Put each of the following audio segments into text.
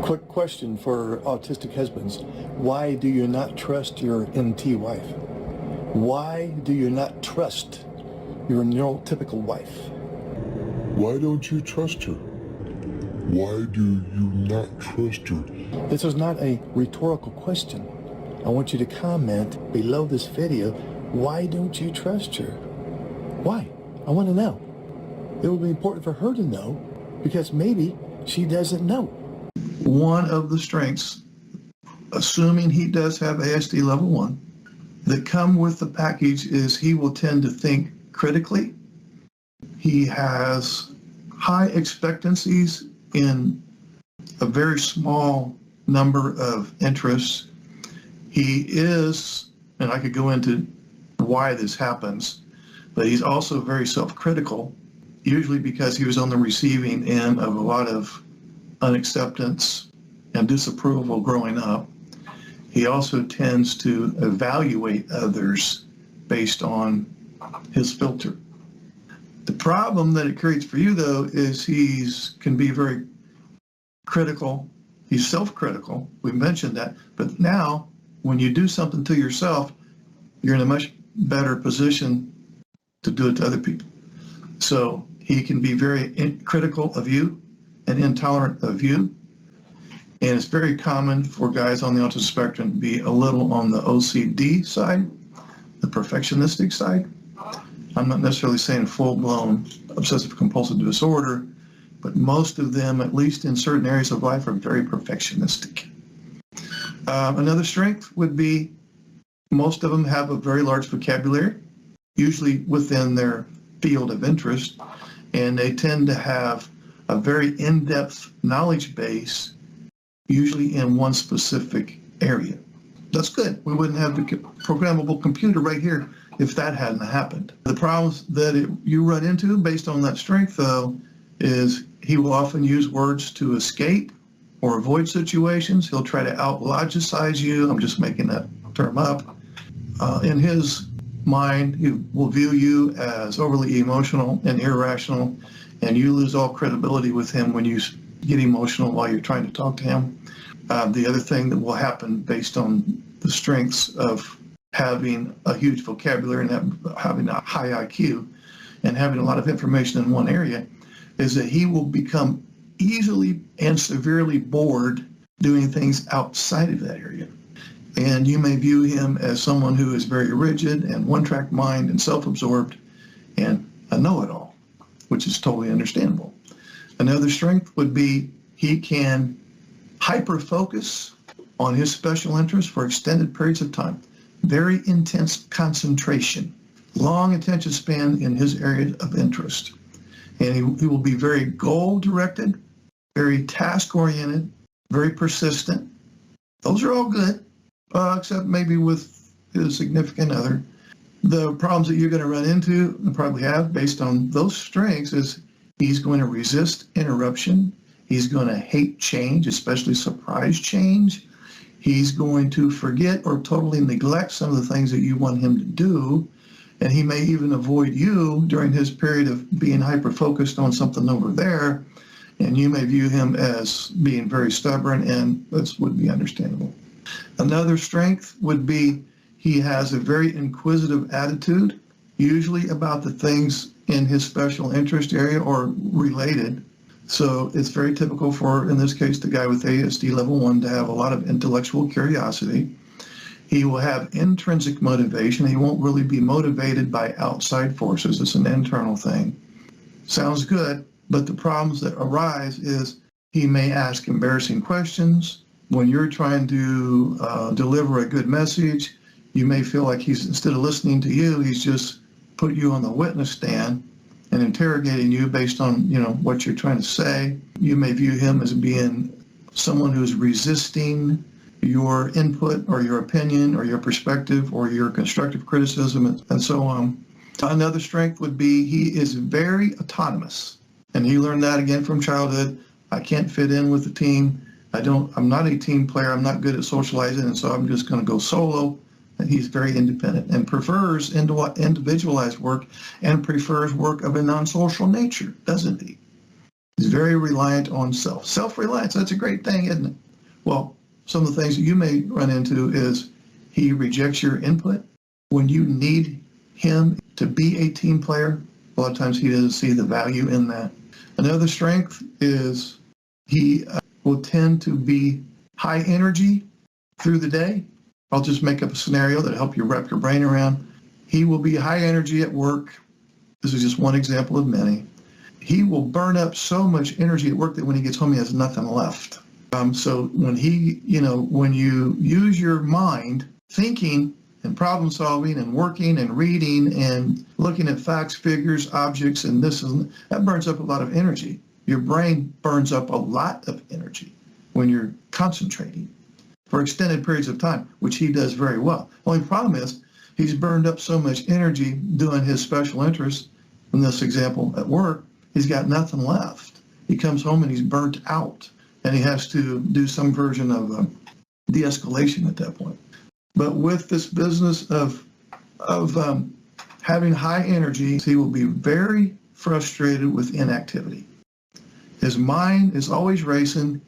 Quick question for autistic husbands. Why do you not trust your NT wife? Why do you not trust your neurotypical wife? Why don't you trust her? Why do you not trust her? This is not a rhetorical question. I want you to comment below this video, why don't you trust her? Why? I want to know. It would be important for her to know because maybe she doesn't know. One of the strengths, assuming he does have ASD level 1, that come with the package is he will tend to think critically. He has high expectancies in a very small number of interests. He is, and I could go into why this happens, but he's also very self-critical, usually because he was on the receiving end of a lot of unacceptance and disapproval growing up. He also tends to evaluate others based on his filter. The problem that it creates for you, though, is he can be very critical. He's self-critical. We mentioned that. But now, when you do something to yourself, you're in a much better position to do it to other people. So he can be very critical of you and intolerant of you. And it's very common for guys on the autism spectrum to be a little on the OCD side, the perfectionistic side. I'm not necessarily saying full-blown obsessive compulsive disorder, but most of them, at least in certain areas of life, are very perfectionistic. Another strength would be most of them have a very large vocabulary, usually within their field of interest, and they tend to have a very in-depth knowledge base, usually in one specific area. That's good. We wouldn't have the programmable computer right here if that hadn't happened. The problems that you run into based on that strength, though, is he will often use words to escape or avoid situations. He'll try to out-logicize you. I'm just making that term up. In his mind, he will view you as overly emotional and irrational, and you lose all credibility with him when you get emotional while you're trying to talk to him. The other thing that will happen based on the strengths of having a huge vocabulary and having a high IQ and having a lot of information in one area is that he will become easily and severely bored doing things outside of that area. And you may view him as someone who is very rigid and one-track mind and self-absorbed and a know-it-all, which is totally understandable. Another strength would be he can hyper-focus on his special interests for extended periods of time. Very intense concentration, long attention span in his area of interest. And he will be very goal-directed, very task-oriented, very persistent. Those are all good, except maybe with his significant other. The problems that you're going to run into and probably have based on those strengths is he's going to resist interruption. He's going to hate change, especially surprise change. He's going to forget or totally neglect some of the things that you want him to do. And he may even avoid you during his period of being hyper-focused on something over there. And you may view him as being very stubborn, and this would be understandable. Another strength would be he has a very inquisitive attitude, usually about the things in his special interest area or related. So it's very typical for, in this case, the guy with ASD level 1 to have a lot of intellectual curiosity. He will have intrinsic motivation. He won't really be motivated by outside forces. It's an internal thing. Sounds good, but the problems that arise is he may ask embarrassing questions. When you're trying to deliver a good message, you may feel like he's, instead of listening to you, he's just put you on the witness stand and interrogating you based on, what you're trying to say. You may view him as being someone who's resisting your input or your opinion or your perspective or your constructive criticism and so on. Another strength would be he is very autonomous, and he learned that again from childhood. I can't fit in with the team. I'm not a team player. I'm not good at socializing, and so I'm just going to go solo. And he's very independent and prefers individualized work and prefers work of a non-social nature, doesn't he? He's very reliant on self. Self-reliance, that's a great thing, isn't it? Well, some of the things that you may run into is he rejects your input. When you need him to be a team player, a lot of times he doesn't see the value in that. Another strength is he will tend to be high energy through the day. I'll just make up a scenario that help you wrap your brain around. He will be high energy at work. This is just one example of many. He will burn up so much energy at work that when he gets home, he has nothing left. So when when you use your mind thinking and problem solving and working and reading and looking at facts, figures, objects, and that burns up a lot of energy. Your brain burns up a lot of energy when you're concentrating for extended periods of time, which he does very well. Only problem is he's burned up so much energy doing his special interest, in this example at work, he's got nothing left. He comes home and he's burnt out, and he has to do some version of de-escalation at that point. But with this business of having high energy, he will be very frustrated with inactivity. His mind is always racing.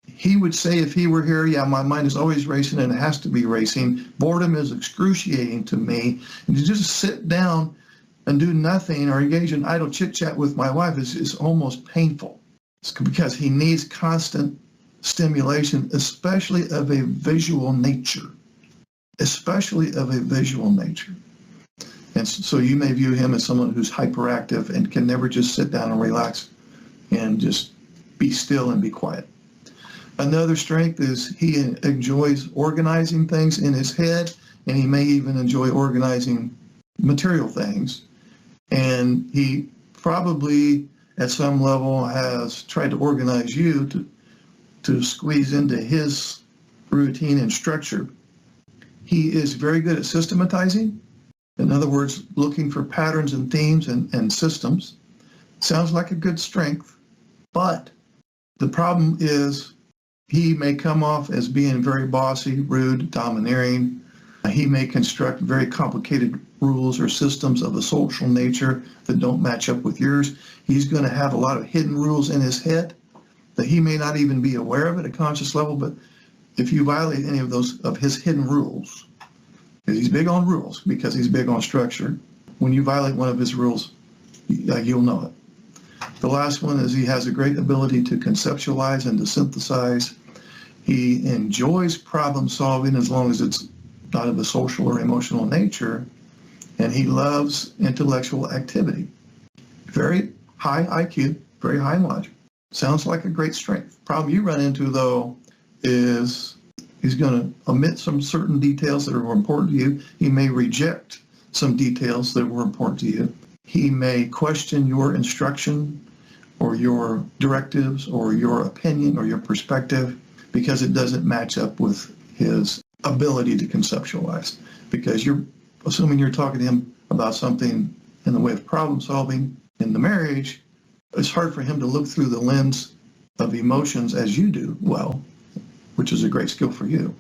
He would say if he were here, yeah, my mind is always racing and it has to be racing. Boredom is excruciating to me. And to just sit down and do nothing or engage in idle chit-chat with my wife is almost painful. It's because he needs constant stimulation, especially of a visual nature. Especially of a visual nature. And so you may view him as someone who's hyperactive and can never just sit down and relax and just be still and be quiet. Another strength is he enjoys organizing things in his head, and he may even enjoy organizing material things. And he probably at some level has tried to organize you to squeeze into his routine and structure. He is very good at systematizing. In other words, looking for patterns and themes and systems. Sounds like a good strength, but the problem is he may come off as being very bossy, rude, domineering. He may construct very complicated rules or systems of a social nature that don't match up with yours. He's going to have a lot of hidden rules in his head that he may not even be aware of at a conscious level, but if you violate any of those of his hidden rules, because he's big on rules, because he's big on structure, when you violate one of his rules, you'll know it. The last one is he has a great ability to conceptualize and to synthesize. He enjoys problem solving as long as it's not of a social or emotional nature, and he loves intellectual activity. Very high IQ, very high in logic. Sounds like a great strength. Problem you run into, though, is he's going to omit some certain details that are important to you. He may reject some details that were important to you. He may question your instruction or your directives or your opinion or your perspective because it doesn't match up with his ability to conceptualize. Because you're assuming you're talking to him about something in the way of problem solving in the marriage, it's hard for him to look through the lens of emotions as you do well, which is a great skill for you.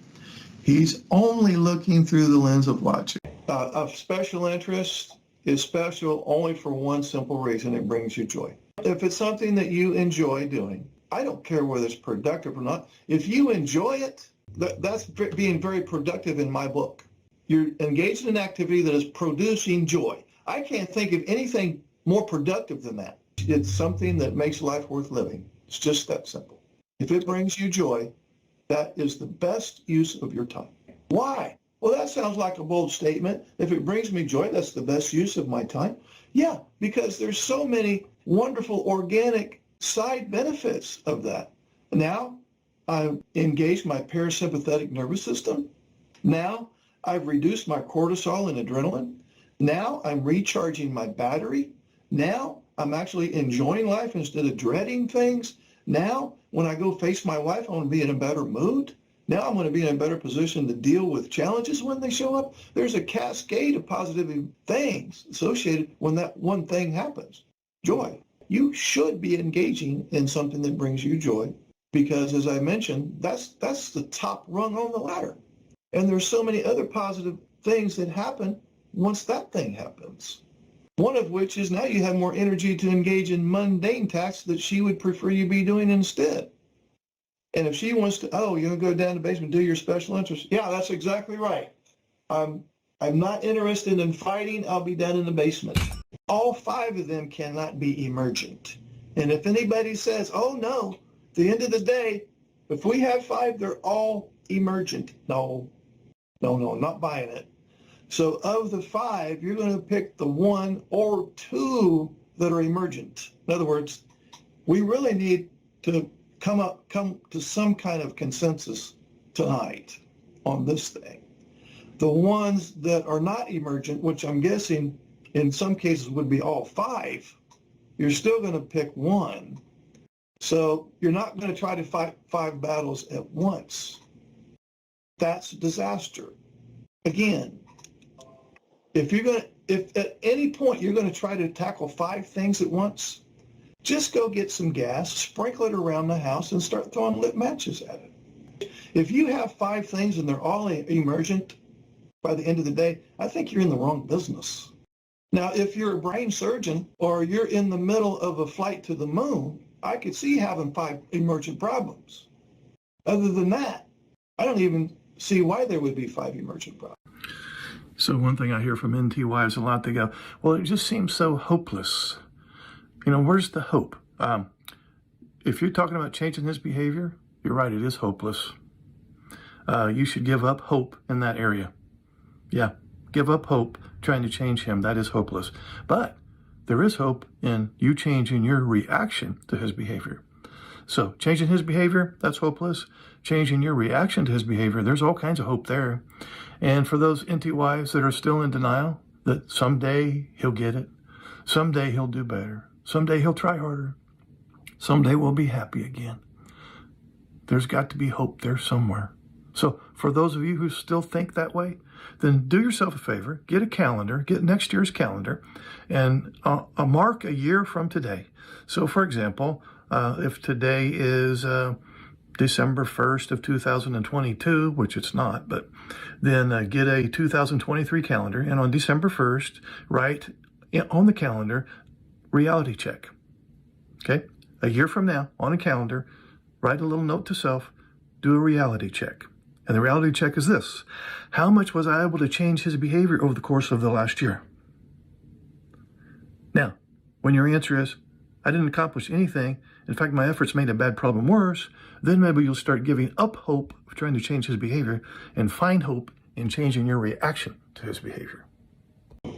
He's only looking through the lens of logic. Of special interest is special only for one simple reason: it brings you joy. If it's something that you enjoy doing, I don't care whether it's productive or not. If you enjoy it, that's being very productive in my book. You're engaged in an activity that is producing joy. I can't think of anything more productive than that. It's something that makes life worth living. It's just that simple. If it brings you joy, that is the best use of your time. Why? Well, that sounds like a bold statement. If it brings me joy, that's the best use of my time. Yeah, because there's so many wonderful organic side benefits of that. Now, I've engaged my parasympathetic nervous system. Now, I've reduced my cortisol and adrenaline. Now, I'm recharging my battery. Now, I'm actually enjoying life instead of dreading things. Now, when I go face my wife, I want to be in a better mood. Now I'm going to be in a better position to deal with challenges when they show up. There's a cascade of positive things associated when that one thing happens. Joy. You should be engaging in something that brings you joy because, as I mentioned, that's the top rung on the ladder. And there's so many other positive things that happen once that thing happens. One of which is now you have more energy to engage in mundane tasks that she would prefer you be doing instead. And if she wants to, oh, you're going to go down to the basement, do your special interest. Yeah, that's exactly right. I'm not interested in fighting. I'll be down in the basement. All 5 of them cannot be emergent. And if anybody says, oh, no, at the end of the day, if we have 5, they're all emergent. No, not buying it. So of the 5, you're going to pick the 1 or 2 that are emergent. In other words, we really need to come to some kind of consensus tonight on this thing. The ones that are not emergent, which I'm guessing in some cases would be all 5, you're still going to pick 1. So you're not going to try to fight 5 battles at once. That's disaster. Again, if at any point you're going to try to tackle 5 things at once, just go get some gas, sprinkle it around the house, and start throwing lit matches at it. If you have 5 things and they're all emergent by the end of the day, I think you're in the wrong business. Now, if you're a brain surgeon or you're in the middle of a flight to the moon, I could see having 5 emergent problems. Other than that, I don't even see why there would be 5 emergent problems. So one thing I hear from NT wives a lot, they go, well, it just seems so hopeless. Where's the hope? If you're talking about changing his behavior, you're right, it is hopeless. You should give up hope in that area. Yeah, give up hope trying to change him. That is hopeless. But there is hope in you changing your reaction to his behavior. So changing his behavior, that's hopeless. Changing your reaction to his behavior, there's all kinds of hope there. And for those NT wives that are still in denial, that someday he'll get it, someday he'll do better, someday he'll try harder, someday we'll be happy again. There's got to be hope there somewhere. So for those of you who still think that way, then do yourself a favor, get a calendar, get next year's calendar, and mark a year from today. So for example, if today is December 1st of 2022, which it's not, but then get a 2023 calendar, and on December 1st, write on the calendar, reality check. Okay? A year from now, on a calendar, write a little note to self, do a reality check. And the reality check is this: how much was I able to change his behavior over the course of the last year? Now, when your answer is, I didn't accomplish anything, in fact, my efforts made a bad problem worse, then maybe you'll start giving up hope of trying to change his behavior and find hope in changing your reaction to his behavior.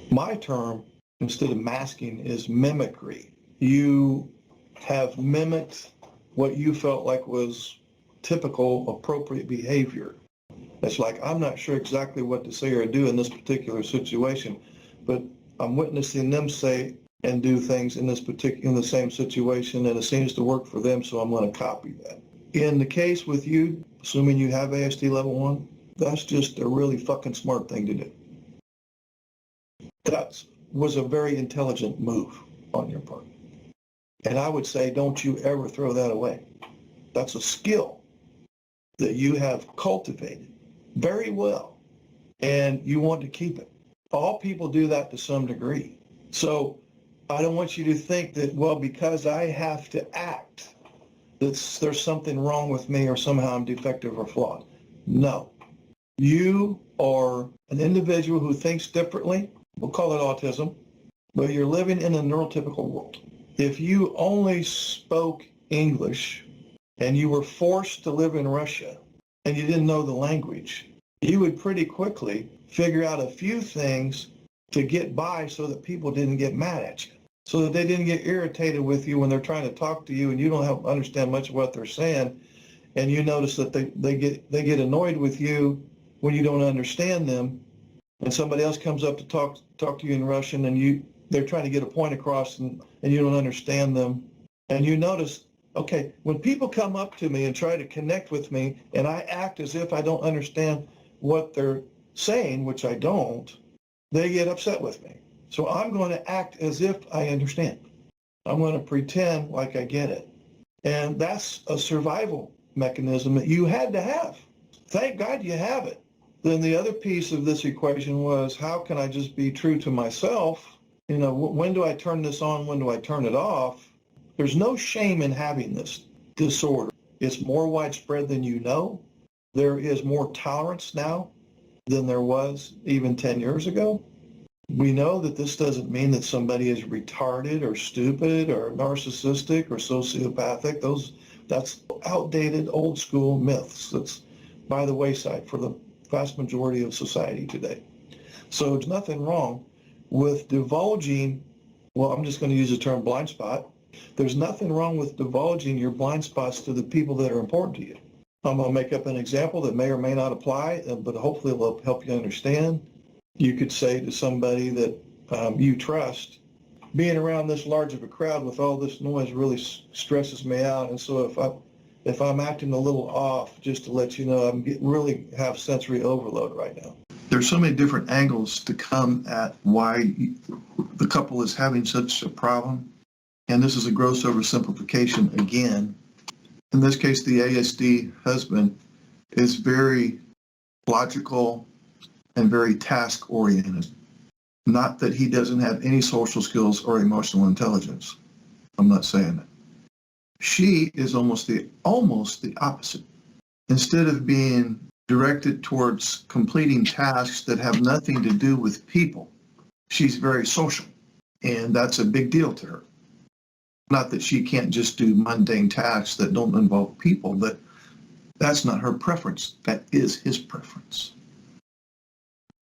My term, instead of masking, is mimicry. You have mimicked what you felt like was typical, appropriate behavior. It's like, I'm not sure exactly what to say or do in this particular situation, but I'm witnessing them say and do things in the same situation, and it seems to work for them, so I'm going to copy that. In the case with you, assuming you have ASD level 1, that's just a really fucking smart thing to do. That was a very intelligent move on your part. And I would say, don't you ever throw that away. That's a skill that you have cultivated very well, and you want to keep it. All people do that to some degree. So I don't want you to think that, well, because I have to act, that there's something wrong with me or somehow I'm defective or flawed. No. You are an individual who thinks differently. We'll call it autism, but you're living in a neurotypical world. If you only spoke English and you were forced to live in Russia and you didn't know the language, you would pretty quickly figure out a few things to get by so that people didn't get mad at you, so that they didn't get irritated with you when they're trying to talk to you and you don't understand much of what they're saying, and you notice that they get annoyed with you when you don't understand them, and somebody else comes up to talk to you in Russian, and they're trying to get a point across, and you don't understand them, and you notice, okay, when people come up to me and try to connect with me and I act as if I don't understand what they're saying, which I don't, they get upset with me. So I'm going to act as if I understand. I'm going to pretend like I get it. And that's a survival mechanism that you had to have. Thank God you have it. Then the other piece of this equation was, how can I just be true to myself when do I turn this on? When do I turn it off? There's no shame in having this disorder. It's more widespread than you know. There is more tolerance now than there was even 10 years ago. We know that this doesn't mean that somebody is retarded or stupid or narcissistic or sociopathic. That's outdated, old school myths. That's by the wayside for the vast majority of society today. So there's nothing wrong with divulging, well, I'm just going to use the term blind spot. There's nothing wrong with divulging your blind spots to the people that are important to you. I'm going to make up an example that may or may not apply, but hopefully it will help you understand. You could say to somebody that you trust, being around this large of a crowd with all this noise really stresses me out. And so if I'm acting a little off, just to let you know, really have sensory overload right now. There's so many different angles to come at why the couple is having such a problem. And this is a gross oversimplification again. In this case, the ASD husband is very logical and very task-oriented. Not that he doesn't have any social skills or emotional intelligence. I'm not saying that. She is almost the opposite. Instead of being directed towards completing tasks that have nothing to do with people, she's very social, and that's a big deal to her. Not that she can't just do mundane tasks that don't involve people, but that's not her preference. That is his preference.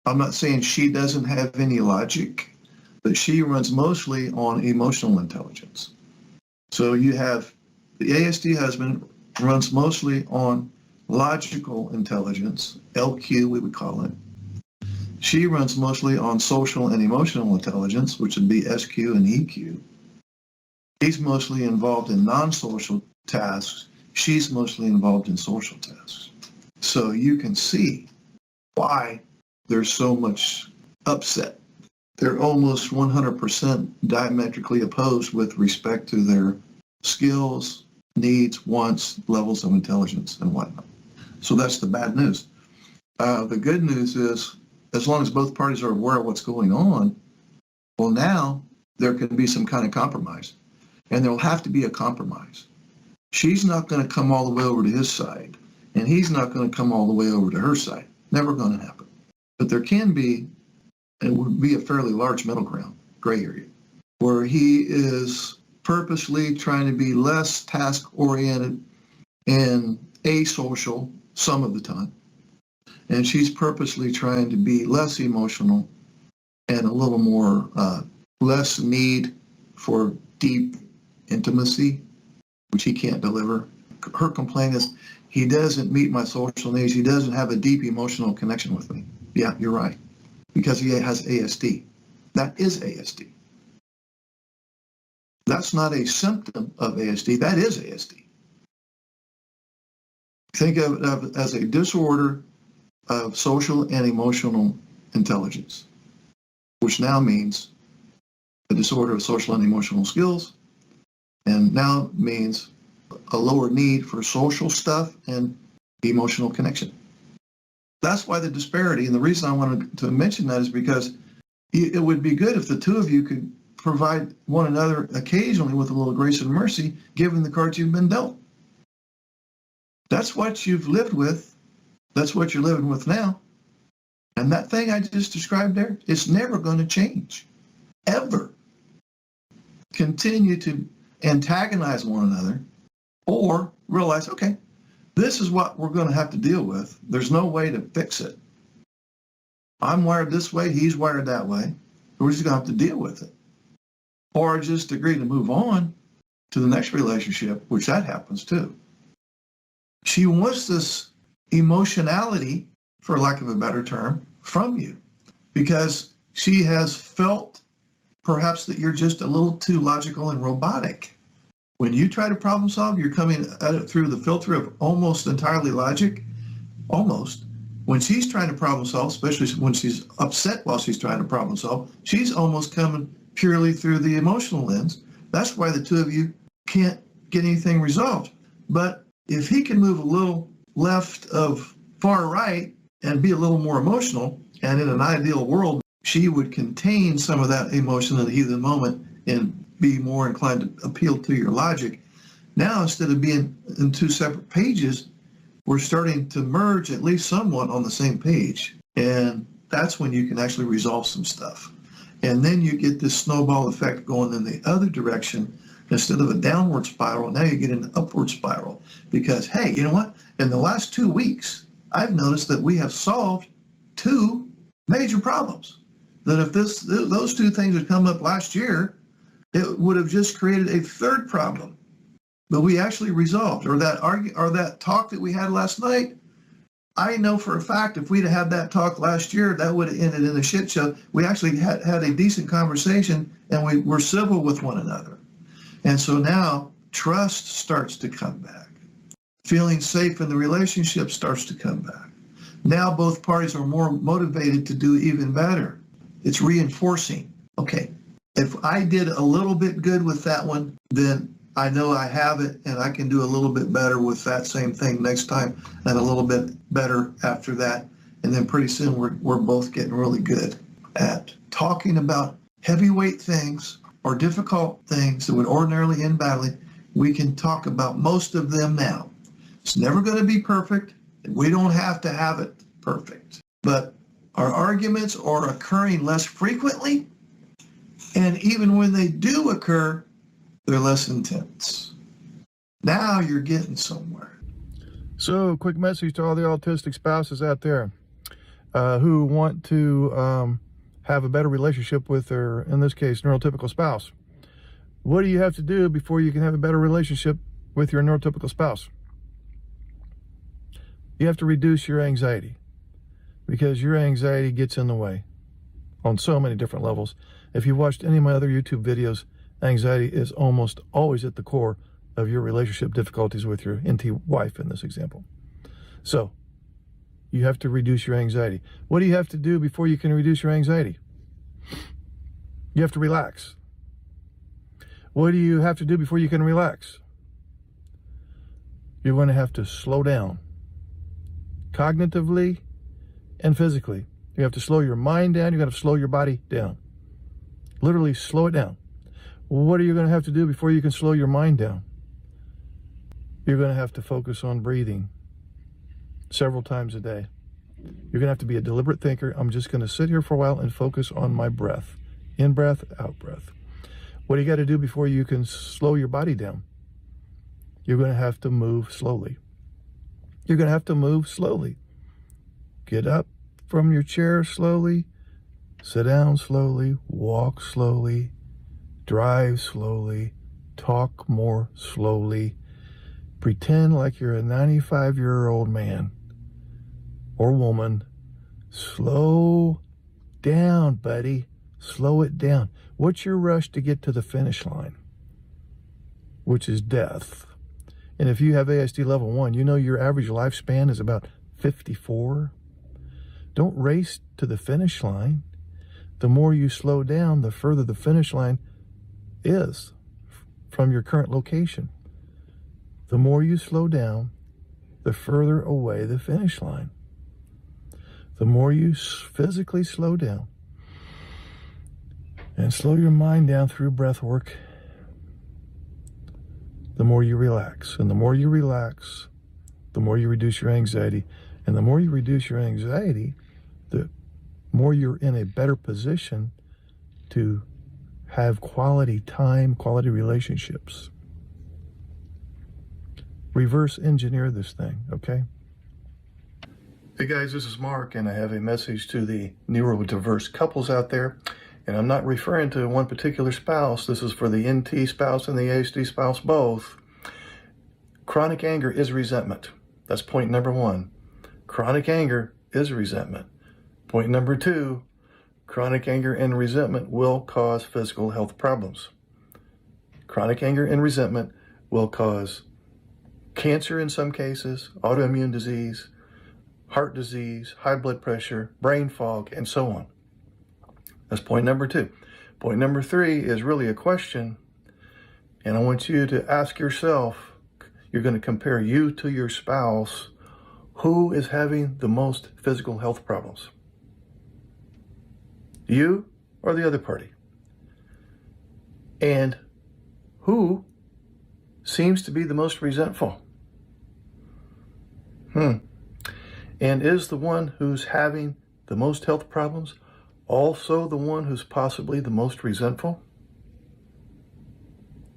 I'm not saying she doesn't have any logic, but she runs mostly on emotional intelligence. So you have the ASD husband runs mostly on logical intelligence, LQ we would call it. She runs mostly on social and emotional intelligence, which would be SQ and EQ. He's mostly involved in non-social tasks. She's mostly involved in social tasks. So you can see why there's so much upset. They're almost 100% diametrically opposed with respect to their skills, needs, wants, levels of intelligence, and whatnot. So that's the bad news. The good news is, as long as both parties are aware of what's going on, well, now there can be some kind of compromise. And there will have to be a compromise. She's not going to come all the way over to his side, and he's not going to come all the way over to her side. Never going to happen. But there can be, and it would be a fairly large middle ground, gray area, where he is purposely trying to be less task-oriented and asocial some of the time. And she's purposely trying to be less emotional and a little more, less need for deep intimacy, which he can't deliver. Her complaint is, he doesn't meet my social needs. He doesn't have a deep emotional connection with me. Yeah, you're right. Because he has ASD. That is ASD. That's not a symptom of ASD. That is ASD. Think of it as a disorder of social and emotional intelligence, which now means a disorder of social and emotional skills, and now means a lower need for social stuff and emotional connection. That's why the disparity, and the reason I wanted to mention that is because it would be good if the two of you could provide one another occasionally with a little grace and mercy, given the cards you've been dealt. That's what you've lived with. That's what you're living with now. And that thing I just described there, it's never going to change, ever. Continue to antagonize one another or realize, okay, this is what we're going to have to deal with. There's no way to fix it. I'm wired this way, he's wired that way. We're just going to have to deal with it. Or just agree to move on to the next relationship, which that happens too. She wants this emotionality, for lack of a better term, from you because she has felt perhaps that you're just a little too logical and robotic. When you try to problem solve, you're coming at it through the filter of almost entirely logic, almost. When she's trying to problem solve, especially when she's upset while she's trying to problem solve, she's almost coming purely through the emotional lens. That's why the two of you can't get anything resolved. But if he can move a little left of far right and be a little more emotional, and in an ideal world, she would contain some of that emotion in the heat of the moment and be more inclined to appeal to your logic. Now, instead of being in two separate pages, we're starting to merge at least somewhat on the same page. And that's when you can actually resolve some stuff. And then you get this snowball effect going in the other direction. Instead of a downward spiral, now you get an upward spiral. Because, hey, you know what? In the last 2 weeks, I've noticed that we have solved 2 major problems. That if those 2 things had come up last year, it would have just created a 3rd problem. But we actually resolved. Or that talk that we had last night, I know for a fact if we'd had that talk last year, that would have ended in a shit show. We actually had a decent conversation, and we were civil with one another. And so now trust starts to come back. Feeling safe in the relationship starts to come back. Now both parties are more motivated to do even better. It's reinforcing. Okay, if I did a little bit good with that one, then I know I have it, and I can do a little bit better with that same thing next time, and a little bit better after that. And then pretty soon we're both getting really good at talking about heavyweight things or difficult things that would ordinarily end badly. We can talk about most of them now. It's never going to be perfect. We don't have to have it perfect. But our arguments are occurring less frequently, and even when they do occur, they're less intense. Now you're getting somewhere. So, quick message to all the autistic spouses out there who want to have a better relationship with their, in this case, neurotypical spouse. What do you have to do before you can have a better relationship with your neurotypical spouse? You have to reduce your anxiety, because your anxiety gets in the way on so many different levels. If you've watched any of my other YouTube videos, anxiety is almost always at the core of your relationship difficulties with your NT wife in this example. So you have to reduce your anxiety. What do you have to do before you can reduce your anxiety? You have to relax. What do you have to do before you can relax? You're going to have to slow down cognitively and physically. You have to slow your mind down. You're going to slow your body down. Literally slow it down. What are you going to have to do before you can slow your mind down? You're going to have to focus on breathing several times a day. You're going to have to be a deliberate thinker. I'm just going to sit here for a while and focus on my breath. In breath, out breath. What do you got to do before you can slow your body down? You're going to have to move slowly. You're going to have to move slowly. Get up from your chair slowly. Sit down slowly. Walk slowly. Drive slowly. Talk more slowly. Pretend like you're a 95-year-old man or woman. Slow down, buddy. Slow it down. What's your rush to get to the finish line? Which is death. And if you have ASD level 1, you know your average lifespan is about 54. Don't race to the finish line. The more you slow down, the further the finish line is from your current location. The more you slow down, the further away the finish line. The more you physically slow down and slow your mind down through breath work, the more you relax. And the more you relax, the more you reduce your anxiety. And the more you reduce your anxiety, the more you're in a better position to have quality time, quality relationships. Reverse engineer this thing, okay? Hey guys, this is Mark, and I have a message to the neurodiverse couples out there. And I'm not referring to one particular spouse. This is for the NT spouse and the ASD spouse both. Chronic anger is resentment. That's point number 1. Chronic anger is resentment. Point number 2, chronic anger and resentment will cause physical health problems. Chronic anger and resentment will cause cancer in some cases, autoimmune disease, heart disease, high blood pressure, brain fog, and so on. That's point number 2. Point number 3 is really a question, and I want you to ask yourself, you're going to compare you to your spouse, who is having the most physical health problems? You or the other party? And who seems to be the most resentful? And is the one who's having the most health problems also the one who's possibly the most resentful?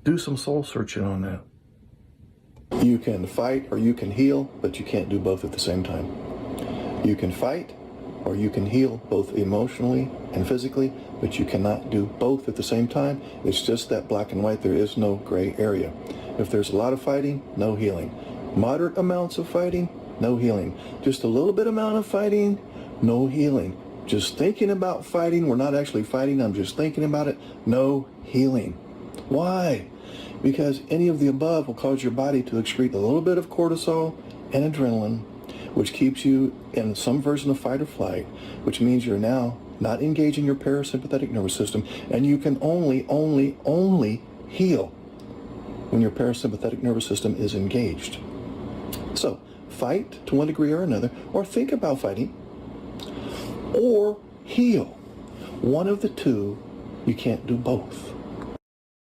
Do some soul searching on that. You can fight or you can heal, but you can't do both at the same time. You can fight or you can heal both emotionally and physically, but you cannot do both at the same time. It's just that black and white. There is no gray area. If there's a lot of fighting, no healing. Moderate amounts of fighting, no healing. Just a little bit amount of fighting, no healing. Just thinking about fighting, we're not actually fighting, I'm just thinking about it, no healing. Why? Because any of the above will cause your body to excrete a little bit of cortisol and adrenaline, which keeps you in some version of fight or flight, which means you're now not engaging your parasympathetic nervous system, and you can only heal when your parasympathetic nervous system is engaged. So, fight to one degree or another, or think about fighting, or heal. One of the two, you can't do both.